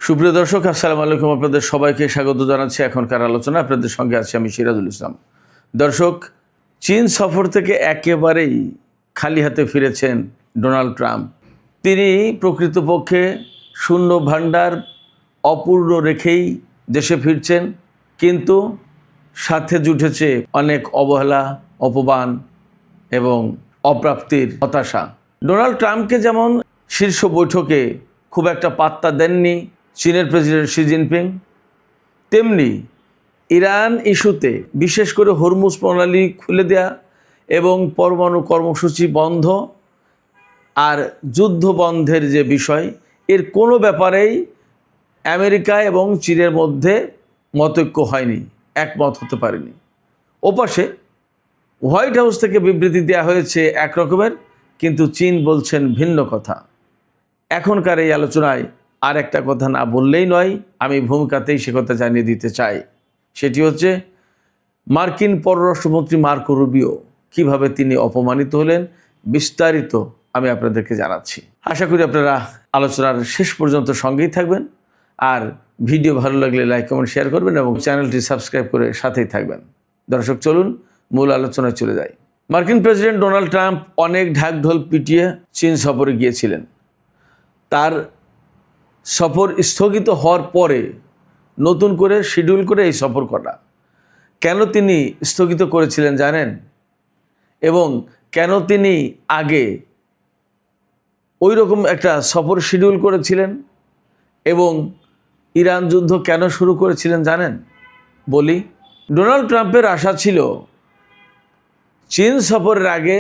সুপ্রিয় দর্শক, আসসালামু আলাইকুম। আপনাদের সবাইকে স্বাগত জানাচ্ছি এখনকার আলোচনা। আপনাদের সঙ্গে আছি আমি সিরাজুল ইসলাম। দর্শক, চীন সফর থেকে একেবারেই খালি হাতে ফিরেছেন ডোনাল্ড ট্রাম্প। তিনি প্রকৃতপক্ষে শূন্য ভাণ্ডার অপূর্ণ রেখেই দেশে ফিরছেন, কিন্তু সাথে জুটেছে অনেক অবহেলা, অপমান এবং অপ্রাপ্তির হতাশা। ডোনাল্ড ট্রাম্পকে যেমন শীর্ষ বৈঠকে খুব একটা পাত্তা দেননি চীনের প্রেসিডেন্ট শি জিনপিং, তেমনি ইরান ইস্যুতে বিশেষ করে হরমুজ প্রণালী খুলে দেয়া এবং পরমাণু কর্মসূচি বন্ধ আর যুদ্ধ বন্ধের যে বিষয়, এর কোনো ব্যাপারেই আমেরিকা এবং চীনের মধ্যে মতৈক্য হয়নি, একমত হতে পারেনি। ওপাশে হোয়াইট হাউস থেকে বিবৃতি দেওয়া হয়েছে এক রকমের, কিন্তু চীন বলছেন ভিন্ন কথা। এখনকার এই আলোচনায় আর একটা কথা না বললেই নয়, আমি ভূমিকাতেই সে কথা জানিয়ে দিতে চাই। সেটি হচ্ছে মার্কিন পররাষ্ট্রমন্ত্রী মার্কো রুবিও কিভাবে তিনি অপমানিত হলেন, বিস্তারিত আমি আপনাদেরকে জানাচ্ছি। আশা করি আপনারা আলোচনার শেষ পর্যন্ত সঙ্গেই থাকবেন, আর ভিডিও ভালো লাগলে লাইক কমেন্ট শেয়ার করবেন এবং চ্যানেলটি সাবস্ক্রাইব করে সাথেই থাকবেন। দর্শক, চলুন মূল আলোচনায় চলে যাই। মার্কিন প্রেসিডেন্ট ডোনাল্ড ট্রাম্প অনেক ঢাকঢোল পিটিয়ে চীন সফরে গিয়েছিলেন। তার সফর স্থগিত হওয়ার পরে নতুন করে শিডিউল করে এই সফর করা। কেন তিনি স্থগিত করেছিলেন জানেন? এবং কেন তিনি আগে ওই রকম একটা সফর শিডিউল করেছিলেন এবং ইরান যুদ্ধ কেন শুরু করেছিলেন জানেন? বলি। ডোনাল্ড ট্রাম্পের আশা ছিল চীন সফরের আগে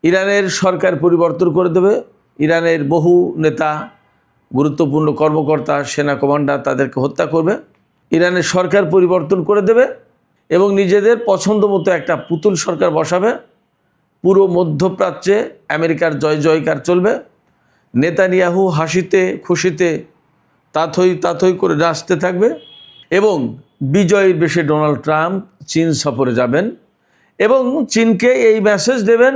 ইরানের সরকার পরিবর্তন করে দেবে, ইরানের বহু নেতা, গুরুত্বপূর্ণ কর্মকর্তা, সেনা কমান্ডার তাদেরকে হত্যা করবে, ইরানের সরকার পরিবর্তন করে দেবে এবং নিজেদের পছন্দ মতো একটা পুতুল সরকার বসাবে। পুরো মধ্যপ্রাচ্যে আমেরিকার জয় জয়কার চলবে। নেতানিয়াহু হাসিতে খুশিতে তাথই তাথই করে নাচতে থাকবে এবং বিজয়ীর বেশে ডোনাল্ড ট্রাম্প চীন সফরে যাবেন এবং চীনকে এই মেসেজ দেবেন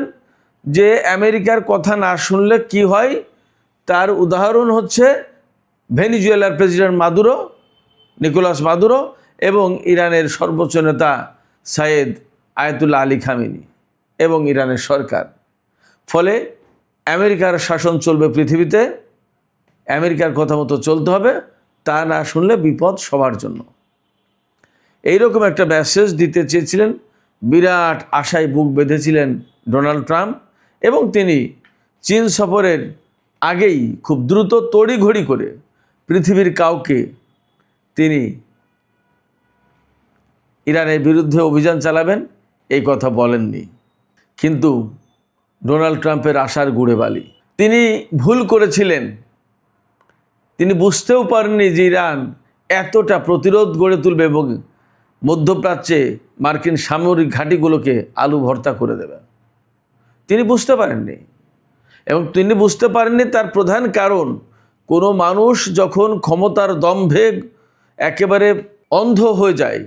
যে আমেরিকার কথা না শুনলে কি হয়। তার উদাহরণ হচ্ছে ভেনিজুয়েলার প্রেসিডেন্ট মাদুরো, নিকোলাস মাদুরো, এবং ইরানের সর্বোচ্চ নেতা সাইয়েদ আয়াতুল্লাহ আলী খামেনি এবং ইরানের সরকার। ফলে আমেরিকার শাসন চলবে পৃথিবীতে, আমেরিকার কথা মতো চলতে হবে, তা না শুনলে বিপদ সবার জন্য। এইরকম একটা মেসেজ দিতে চেয়েছিলেন। বিরাট আশায় বুক বেঁধেছিলেন ডোনাল্ড ট্রাম্প এবং তিনি চীন সফরের আগেই খুব দ্রুত তড়িঘড়ি করে পৃথিবীর কাউকে তিনি ইরানের বিরুদ্ধে অভিযান চালাবেন এই কথা বলেননি। কিন্তু ডোনাল্ড ট্রাম্পের আশার গুড়ে বালি। তিনি ভুল করেছিলেন। তিনি বুঝতেও পারেননি যে ইরান এতটা প্রতিরোধ গড়ে তুলবে এবং মধ্যপ্রাচ্যে মার্কিন সামরিক ঘাঁটিগুলোকে আলু ভর্তা করে দেবে। তিনি বুঝতে পারেননি। এবং তিনি বুঝতে পারেননি তার প্রধান কারণ, কোনো মানুষ যখন ক্ষমতার দম্ভে একেবারে অন্ধ হয়ে যায়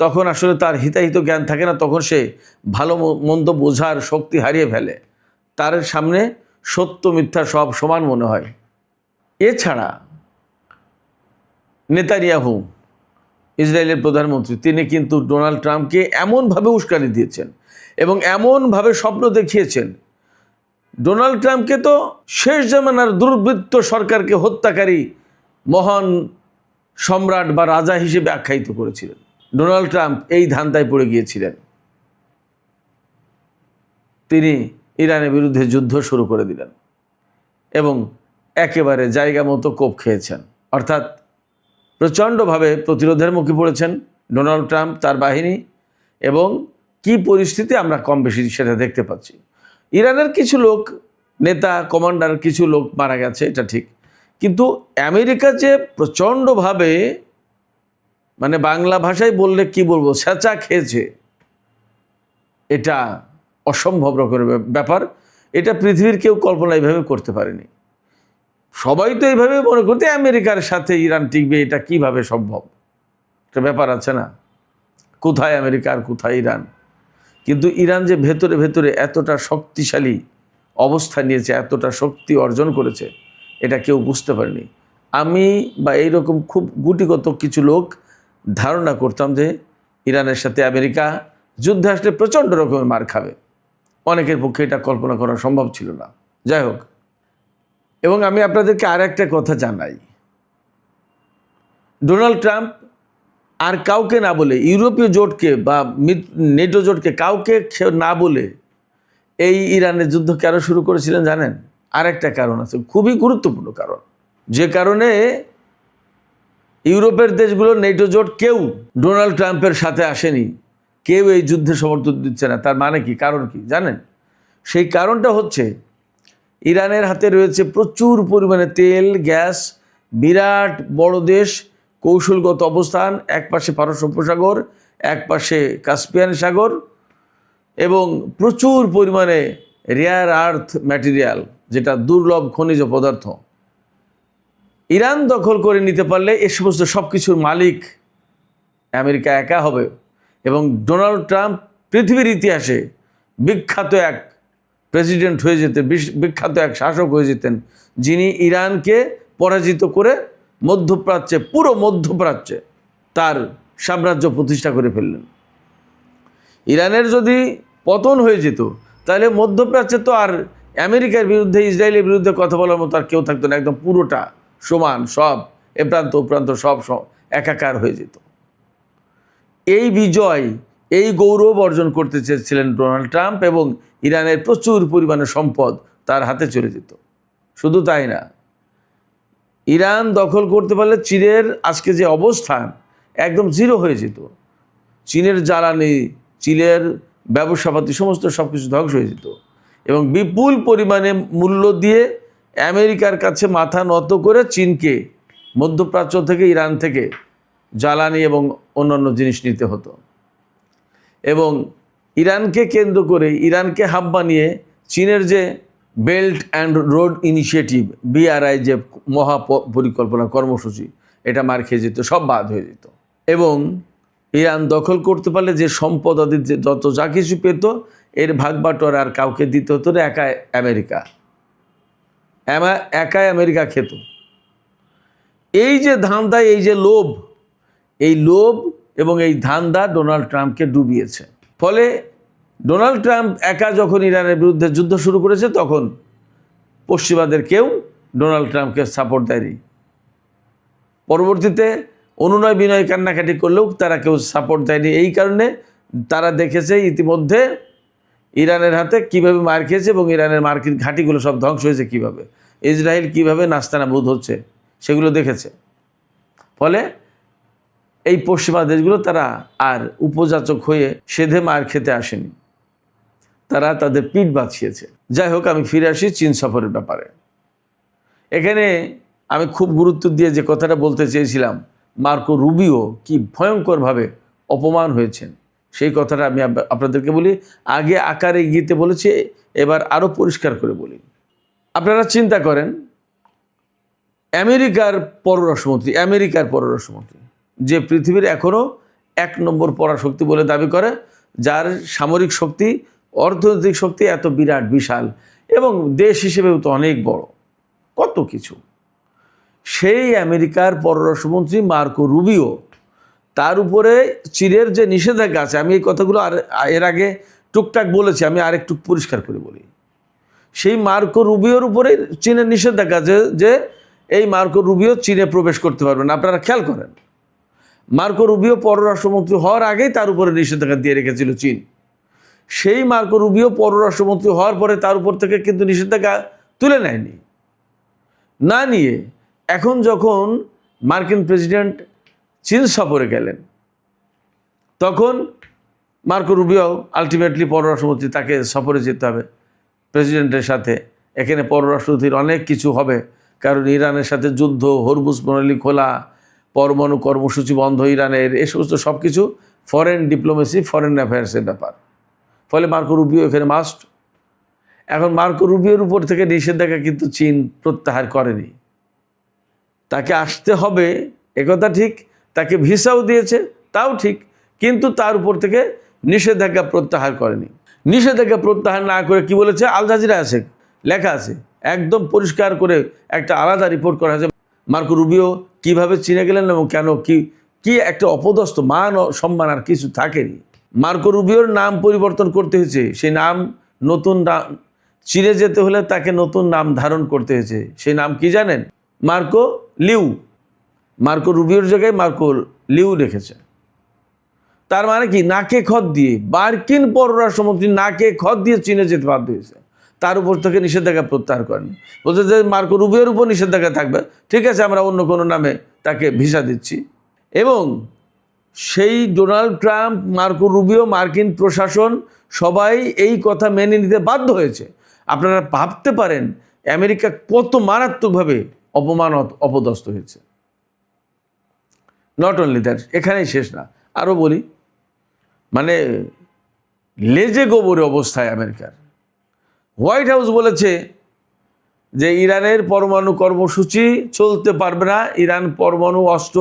তখন আসলে তার হিতাহিত জ্ঞান থাকে না, তখন সে ভালো মন্দ বোঝার শক্তি হারিয়ে ফেলে। তার সামনে সত্য মিথ্যা সব সমান মনে হয়। এছাড়া নেতানিয়াহু, ইসরায়েলের প্রধানমন্ত্রী, তিনি কিন্তু ডোনাল্ড ট্রাম্পকে এমনভাবে উস্কানি দিয়েছেন এবং এমনভাবে স্বপ্ন দেখিয়েছেন। ডোনাল্ড ট্রাম্পকে তো শেষ জামানার দুর্বৃত্ত সরকারকে হত্যাকারী মহান সম্রাট বা রাজা হিসেবে আখ্যায়িত করেছিলেন। ডোনাল্ড ট্রাম্প এই ধান্দায় পড়ে গিয়েছিলেন। তিনি ইরানের বিরুদ্ধে যুদ্ধ শুরু করে দিলেন এবং একেবারে জায়গা মতো কোপ খেয়েছেন, অর্থাৎ প্রচণ্ডভাবে প্রতিরোধের মুখে পড়েছেন ডোনাল্ড ট্রাম্প, তার বাহিনী। এবং কি পরিস্থিতি আমরা কম বেশি সেটা দেখতে পাচ্ছি। ইরানের কিছু লোক, নেতা কমান্ডার, কিছু লোক মারা গেছে, এটা ঠিক, কিন্তু আমেরিকা যে প্রচণ্ডভাবে, মানে বাংলা ভাষায় বললে কি বলবো, স্যাঁচা খেয়েছে, এটা অসম্ভব রকমের ব্যাপার। এটা পৃথিবীর কেউ কল্পনা এইভাবে করতে পারেনি। সবাই তো এইভাবে মনে করতে আমেরিকার সাথে ইরান টিকবে, এটা কিভাবে সম্ভব? একটা ব্যাপার আছে না, কোথায় আমেরিকা আর কোথায় ইরান। কিন্তু ইরান যে ভেতরে ভেতরে এতটা শক্তিশালী অবস্থা নিয়েছে, এতটা শক্তি অর্জন করেছে, এটা কেউ বুঝতে পারেনি। আমি বা এইরকম খুব গুটিগত কিছু লোক ধারণা করতাম যে ইরানের সাথে আমেরিকা যুদ্ধে আসলে প্রচণ্ড রকমের মার খাবে। অনেকের পক্ষে এটা কল্পনা করা সম্ভব ছিল না। যাই হোক, এবং আমি আপনাদেরকে আর একটা কথা জানাই, ডোনাল্ড ট্রাম্প আর কাউকে না বলে, ইউরোপীয় জোটকে বা নেটো জোটকে কাউকে না বলে এই ইরানের যুদ্ধ কেন শুরু করেছিলেন জানেন? আর একটা কারণ আছে, খুবই গুরুত্বপূর্ণ কারণ, যে কারণে ইউরোপের দেশগুলো নেটো জোট কেউ ডোনাল্ড ট্রাম্পের সাথে আসেনি, কেউ এই যুদ্ধে সমর্থন দিচ্ছে না। তার মানে কি, কারণ কি জানেন? সেই কারণটা হচ্ছে ইরানের হাতে রয়েছে প্রচুর পরিমাণে তেল, গ্যাস, বিরাট বড় দেশ, কৌশলগত অবস্থান, এক পাশে পারস্য উপসাগর, এক পাশে কাস্পিয়ান সাগর, এবং প্রচুর পরিমাণে রেয়ার আর্থ ম্যাটেরিয়াল, যেটা দুর্লভ খনিজ পদার্থ। ইরান দখল করে নিতে পারলে এ সমস্ত সব কিছুর মালিক আমেরিকা একা হবে, এবং ডোনাল্ড ট্রাম্প পৃথিবীর ইতিহাসে বিখ্যাত এক প্রেসিডেন্ট হয়ে যেতেন, বিখ্যাত এক শাসক হয়ে যেতেন, যিনি ইরানকে পরাজিত করে মধ্যপ্রাচ্যে, পুরো মধ্যপ্রাচ্যে তার সাম্রাজ্য প্রতিষ্ঠা করে ফেললেন। ইরানের যদি পতন হয়ে যেত তাহলে মধ্যপ্রাচ্যে তো আর আমেরিকার বিরুদ্ধে, ইসরায়েলের বিরুদ্ধে কথা বলার মতো আর কেউ থাকতো না। একদম পুরোটা সমান, সব এ প্রান্ত ও প্রান্ত সব একাকার হয়ে যেত। এই বিজয়, এই গৌরব অর্জন করতে চেয়েছিলেন ডোনাল্ড ট্রাম্প, এবং ইরানের প্রচুর পরিমাণে সম্পদ তার হাতে চলে যেত। শুধু তাই না, ইরান দখল করতে পারলে চীনের আজকে যে অবস্থান একদম জিরো হয়ে যেত। চীনের জ্বালানি, চীনের ব্যবসাপাতি সমস্ত সব কিছু ধ্বংস হয়ে যেত, এবং বিপুল পরিমাণে মূল্য দিয়ে আমেরিকার কাছে মাথা নত করে চীনকে মধ্যপ্রাচ্য থেকে, ইরান থেকে জ্বালানি এবং অন্যান্য জিনিস নিতে হতো। এবং ইরানকে কেন্দ্র করে, ইরানকে হাব বানিয়ে চীনের যে belt and road initiative, BRI, যে মহা পরিকল্পনা কর্মসূচি, এটা মার খেয়ে যেত, সব বাদ হয়ে যেত। এবং ইরান দখল করতে পারলে যে সম্পদ আদি যত যা কিছু পেত, এর ভাগ বাটোয়ারা আর কাউকে দিতে হতো না, একাই আমেরিকা খেত। এই যে ধান্দা, এই যে লোভ, এই লোভ এবং এই ধান্দা ডোনাল্ড ট্রাম্পকে ডুবিয়েছে। ফলে ডোনাল্ড ট্রাম্প একা যখন ইরানের বিরুদ্ধে যুদ্ধ শুরু করেছে, তখন পশ্চিমাদের কেউ ডোনাল্ড ট্রাম্পকে সাপোর্ট দেয়নি। পরবর্তীতে অনুনয় বিনয় কান্নাকাটি করলেও তারা কেউ সাপোর্ট দেয়নি। এই কারণে তারা দেখেছে ইতিমধ্যে ইরানের হাতে কিভাবে মার খেয়েছে, এবং ইরানের মার্কিন ঘাঁটিগুলো সব ধ্বংস হয়েছে কিভাবে, ইসরায়েল কিভাবে নাস্তানাবুদ হচ্ছে সেগুলো দেখেছে। ফলে এই পশ্চিমা দেশগুলো তারা আর উপযাচক হয়ে সেধে মার খেতে আসেনি, তারা তাদের পিঠ বাঁচিয়েছে। যাই হোক, আমি ফিরে আসি চীন সফরের ব্যাপারে। এখানে আমি খুব গুরুত্ব দিয়ে যে কথাটা বলতে চেয়েছিলাম, মার্কো রুবিও কি ভয়ঙ্করভাবে অপমান হয়েছেন, সেই কথাটা আমি আপনাদেরকে বলি। আগে আকারে গীতে বলেছি, এবার আরও পরিষ্কার করে বলি। আপনারা চিন্তা করেন, আমেরিকার পররাষ্ট্রমন্ত্রী, যে পৃথিবীর এখনও 1 নম্বর পরাশক্তি বলে দাবি করে, যার সামরিক শক্তি, অর্থনৈতিক শক্তি এত বিরাট বিশাল, এবং দেশ হিসেবেও তো অনেক বড়, কত কিছু, সেই আমেরিকার পররাষ্ট্রমন্ত্রী মার্কো রুবিও, তার উপরে চীনের যে নিষেধাজ্ঞা আছে, আমি এই কথাগুলো এর আগে টুকটাক বলেছি, আমি আরেকটু পরিষ্কার করে বলি। সেই মার্কো রুবিওর উপরে চীনের নিষেধাজ্ঞা আছে যে এই মার্কো রুবিও চীনে প্রবেশ করতে পারবেন। আপনারা খেয়াল করেন, মার্কো রুবিও পররাষ্ট্রমন্ত্রী হওয়ার আগেই তার উপরে নিষেধাজ্ঞা দিয়ে রেখেছিল চীন। সেই মার্কো রুবিও পররাষ্ট্রমন্ত্রী হওয়ার পরে তার উপর থেকে কিন্তু নিষেধাজ্ঞা তুলে নেয়নি। না নিয়ে এখন যখন মার্কিন প্রেসিডেন্ট চীন সফরে গেলেন, তখন মার্কো রুবিও আলটিমেটলি পররাষ্ট্রমন্ত্রী, তাকে সফরে যেতে হবে প্রেসিডেন্টের সাথে। এখানে পররাষ্ট্রমন্ত্রীর অনেক কিছু হবে, কারণ ইরানের সাথে যুদ্ধ, হরমুজ প্রণালী খোলা, পরমাণু কর্মসূচি বন্ধ ইরানের, এ সমস্ত সব কিছু ফরেন ডিপ্লোমেসি, ফরেন অ্যাফেয়ার্সের ব্যাপার। ফলে মার্কো রুবিও এখানে মাস্ট। এখন মার্কো রুবিওর উপর থেকে নিষেধাজ্ঞা কিন্তু চীন প্রত্যাহার করেনি। তাকে আসতে হবে একথা ঠিক, তাকে ভিসাও দিয়েছে তাও ঠিক, কিন্তু তার উপর থেকে নিষেধাজ্ঞা প্রত্যাহার করেনি। নিষেধাজ্ঞা প্রত্যাহার না করে কি বলেছে, আল জাজিরা আছে, লেখা আছে, একদম পরিষ্কার করে একটা আলাদা রিপোর্ট করা হয়েছে। মার্কো রুবিও কিভাবে চীনে গেলেন এবং কেন, কি একটা অপদস্থ মান ও সম্মান আর কিছু থাকেনি। মার্কো রুবিওর নাম পরিবর্তন করতে হয়েছে, সেই নাম নতুন চীনে যেতে হলে তাকে নতুন নাম ধারণ করতে হয়েছে। সেই নাম কি জানেন? Marco Liu. মার্কো রুবিওর জায়গায় মার্কো লিউ রেখেছে। তার মানে কি, নাকে খত দিয়ে মার্কিন পররাষ্ট্রমন্ত্রী নাকে খত দিয়ে চীনে যেতে বাধ্য হয়েছে। তার উপর থেকে নিষেধাজ্ঞা প্রত্যাহার করেন, বলছে যে মার্কো রুবিওর উপর নিষেধাজ্ঞা থাকবে, ঠিক আছে আমরা অন্য কোনো নামে তাকে ভিসা দিচ্ছি। এবং সেই ডোনাল্ড ট্রাম্প, মার্কো রুবিও, মার্কিন প্রশাসন সবাই এই কথা মেনে নিতে বাধ্য হয়েছে। আপনারা ভাবতে পারেন আমেরিকা কত মারাত্মকভাবে অপদস্থ হয়েছে। নট অনলি দ্যাট, এখানেই শেষ না, আরও বলি, মানে লেজে গোবরে অবস্থায় আমেরিকার। হোয়াইট হাউস বলেছে যে ইরানের পরমাণু কর্মসূচি চলতে পারবে না, ইরান পরমাণু অস্ত্র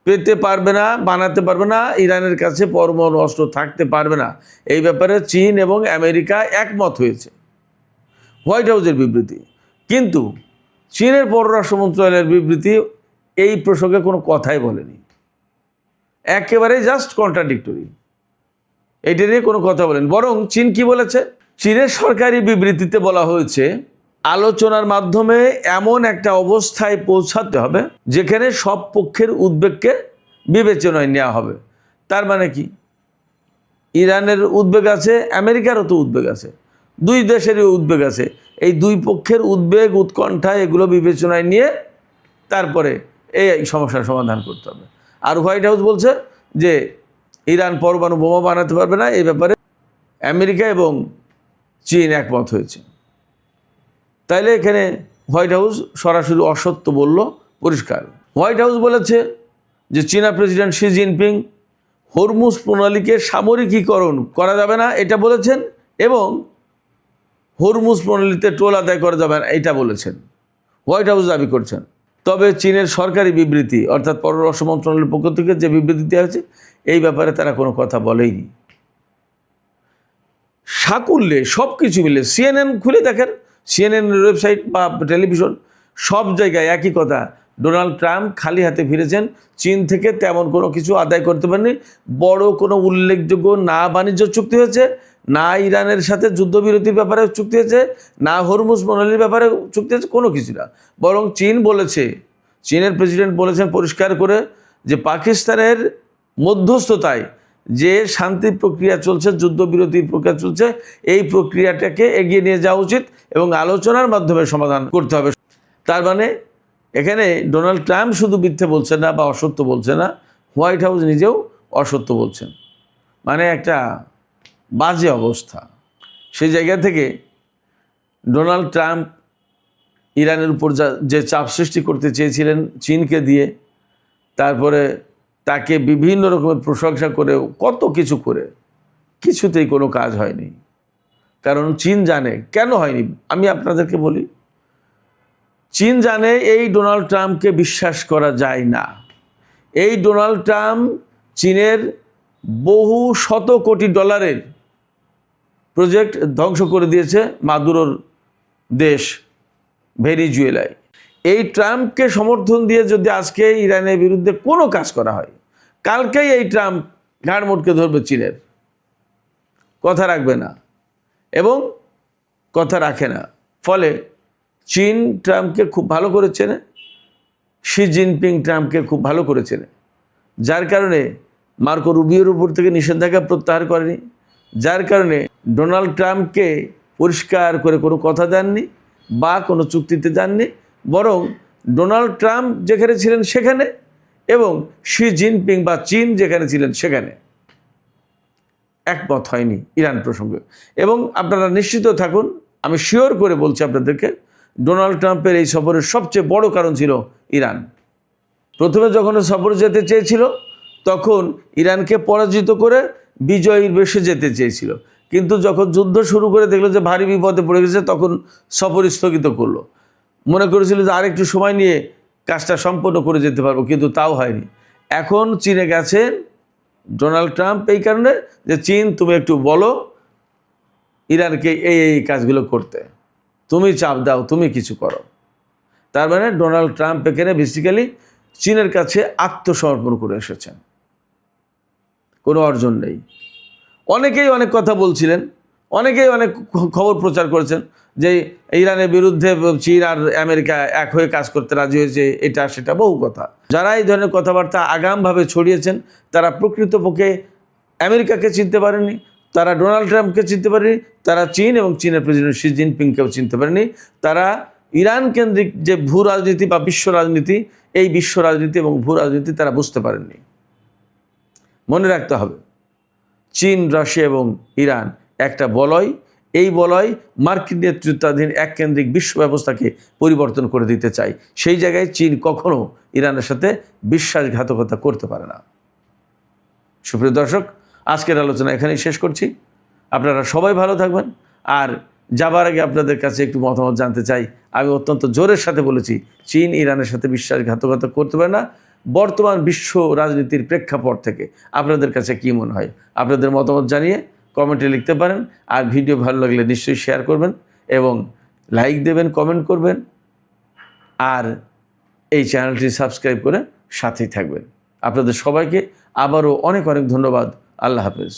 পেতে পারবে না, বানাতে পারবে না, ইরানের কাছে পরমাণু অস্ত্র থাকতে পারবে না। এই ব্যাপারে চীন এবং আমেরিকা একমত হয়েছে, হোয়াইট হাউসের বিবৃতি। কিন্তু চীনের পররাষ্ট্র মন্ত্রণালয়ের বিবৃতি এই প্রসঙ্গে কোনো কথাই বলেনি, একেবারে জাস্ট কন্ট্রাডিক্টরি, এটা নিয়ে কোনো কথা বলেন। বরং চীন কি বলেছে? চীনের সরকারি বিবৃতিতে বলা হয়েছে আলোচনার মাধ্যমে এমন একটা অবস্থায় পৌঁছাতে হবে যেখানে সব পক্ষের উদ্বেগকে বিবেচনায় নেওয়া হবে। তার মানে কি, ইরানের উদ্বেগ আছে, আমেরিকারও তো উদ্বেগ আছে, দুই দেশেরই উদ্বেগ আছে। এই দুই পক্ষের উদ্বেগ, উৎকণ্ঠা, এগুলো বিবেচনায় নিয়ে তারপরে এই সমস্যার সমাধান করতে হবে। আর হোয়াইট হাউস বলছে যে ইরান পরমাণু বোমা বানাতে পারবে না, এই ব্যাপারে আমেরিকা এবং চীন একমত হয়েছে। তাইলে এখানে হোয়াইট হাউস সরাসরি অসত্য বলল, পরিষ্কার। হোয়াইট হাউস বলেছে যে চীনা প্রেসিডেন্ট শি জিনপিং হরমুজ প্রণালীকে সামরিকীকরণ করা যাবে না এটা বলেছেন, এবং হরমুজ প্রণালীতে টোল আদায় করা যাবে না এটা বলেছেন, হোয়াইট হাউস দাবি করছেন। তবে চীনের সরকারি বিবৃতি, অর্থাৎ পররাষ্ট্র মন্ত্রণালয়ের পক্ষ থেকে যে বিবৃতি দেওয়া হয়েছে, এই ব্যাপারে তারা কোনো কথা বলেইনি। সাকুল্যে সব কিছু মিলে CNN খুলে দেখেন, সিএনএনের ওয়েবসাইট বা টেলিভিশন, সব জায়গায় একই কথা, ডোনাল্ড ট্রাম্প খালি হাতে ফিরেছেন, চীন থেকে তেমন কোনো কিছু আদায় করতে পারেনি। বড় কোনো উল্লেখযোগ্য না বাণিজ্য চুক্তি হয়েছে, না ইরানের সাথে যুদ্ধবিরতির ব্যাপারে চুক্তি হয়েছে, না হরমুজ প্রণালীর ব্যাপারে চুক্তি হয়েছে, কোনো কিছু না। বরং চীন বলেছে, চীনের প্রেসিডেন্ট বলেছেন পরিষ্কার করে যে পাকিস্তানের মধ্যস্থতায় যে শান্তি প্রক্রিয়া চলছে, যুদ্ধবিরতির প্রক্রিয়া চলছে, এই প্রক্রিয়াটাকে এগিয়ে নিয়ে যাওয়া উচিত এবং আলোচনার মাধ্যমে সমাধান করতে হবে। তার মানে এখানে ডোনাল্ড ট্রাম্প শুধু মিথ্যে বলছেন না বা অসত্য বলছে না, হোয়াইট হাউস নিজেও অসত্য বলছেন। মানে একটা বাজে অবস্থা। সেই জায়গা থেকে ডোনাল্ড ট্রাম্প ইরানের উপর যে চাপ সৃষ্টি করতে চেয়েছিলেন চীনকে দিয়ে, তারপরে তাকে বিভিন্ন রকমের প্রশংসা করে, কত কিছু করে, কিছুতেই কোনো কাজ হয়নি। কারণ চীন জানে কেন হয়নি। আমি আপনাদেরকে বলি, চীন জানে এই ডোনাল্ড ট্রাম্পকে বিশ্বাস করা যায় না। এই ডোনাল্ড ট্রাম্প চীনের বহু শত কোটি ডলারের প্রজেক্ট ধ্বংস করে দিয়েছে মাদুরোর দেশ ভেনিজুয়েলায়। এই ট্রাম্পকে সমর্থন দিয়ে যদি আজকে ইরানের বিরুদ্ধে কোনো কাজ করা হয়, কালকেই এই ট্রাম্প ঘাড় মোটকে ধরবে চীনের, কথা রাখবে না এবং কথা রাখে না। ফলে চীন ট্রাম্পকে খুব ভালো করে চেনে, শি জিনপিং ট্রাম্পকে খুব ভালো করে চেনে, যার কারণে মার্কো রুবিওর উপর থেকে নিষেধাজ্ঞা প্রত্যাহার করেনি, যার কারণে ডোনাল্ড ট্রাম্পকে পরিষ্কার করে কোনো কথা দেননি বা কোনো চুক্তিতে যাননি। বরং ডোনাল্ড ট্রাম্প যেখানে ছিলেন সেখানে এবং শি জিনপিং বা চীন যেখানে ছিলেন সেখানে একমত হয়নি ইরান প্রসঙ্গে। এবং আপনারা নিশ্চিত থাকুন, আমি শিওর করে বলছি আপনাদেরকে, ডোনাল্ড ট্রাম্পের এই সফরের সবচেয়ে বড় কারণ ছিল ইরান। প্রথমে যখন সফরে যেতে চেয়েছিল তখন ইরানকে পরাজিত করে বিজয়ীর বেশে যেতে চেয়েছিল, কিন্তু যখন যুদ্ধ শুরু করে দেখলো যে ভারী বিপদে পড়ে গেছে, তখন সফর স্থগিত করলো। মনে করেছিল যে আরেকটু সময় নিয়ে কাজটা সম্পন্ন করে যেতে পারবো, কিন্তু তাও হয়নি। এখন চীনে গেছেন ডোনাল্ড ট্রাম্প এই কারণে যে চীন, তুমি একটু বলো ইরানকে এই কাজগুলো করতে, তুমি চাপ দাও, তুমি কিছু করো। তার মানে ডোনাল্ড ট্রাম্প এখানে বেসিক্যালি চীনের কাছে আত্মসমর্পণ করে এসেছেন, কোনো অর্জন নেই। অনেকেই অনেক কথা বলছিলেন, অনেকেই অনেক খবর প্রচার করেছেন যে ইরানের বিরুদ্ধে চীন আর আমেরিকা এক হয়ে কাজ করতে রাজি হয়েছে, এটা সেটা বহু কথা। যারা এই ধরনের কথাবার্তা আগামভাবে ছড়িয়েছেন তারা প্রকৃতপক্ষে আমেরিকাকে চিনতে পারেনি, তারা ডোনাল্ড ট্রাম্পকে চিনতে পারেনি, তারা চীন এবং চীনের প্রেসিডেন্ট শি জিনপিংকেও চিনতে পারেনি। তারা ইরান কেন্দ্রিক যে ভূ রাজনীতি বা বিশ্ব রাজনীতি, এই বিশ্ব রাজনীতি এবং ভূ রাজনীতি তারা বুঝতে পারেননি। মনে রাখতে হবে, চীন, রাশিয়া এবং ইরান একটা বলয়। এই বলয় মার্কিন নেতৃত্বাধীন এক কেন্দ্রিক বিশ্ব ব্যবস্থাকে পরিবর্তন করে দিতে চায়। সেই জায়গায় চীন কখনো ইরানের সাথে বিশ্বাসঘাতকতা করতে পারে না। সুপ্রিয় দর্শক, আজকের আলোচনা এখানেই শেষ করছি। আপনারা সবাই ভালো থাকবেন। আর যাবার আগে আপনাদের কাছে একটু মতামত জানতে চাই। আমি অত্যন্ত জোরের সাথে বলেছি, চীন ইরানের সাথে বিশ্বাসঘাতকতা করতে পারে না। বর্তমান বিশ্ব রাজনীতির প্রেক্ষাপট থেকে আপনাদের কাছে কী মনে হয়? আপনাদের মতামত জানিয়ে কমেন্টে লিখতে পারেন। আর ভিডিও ভালো লাগলে নিশ্চয়ই শেয়ার করবেন এবং লাইক দেবেন, কমেন্ট করবেন। আর এই চ্যানেলটি সাবস্ক্রাইব করে সাথেই থাকবেন। আপনাদের সবাইকে আবারও অনেক অনেক ধন্যবাদ। আল্লাহ হাফেজ।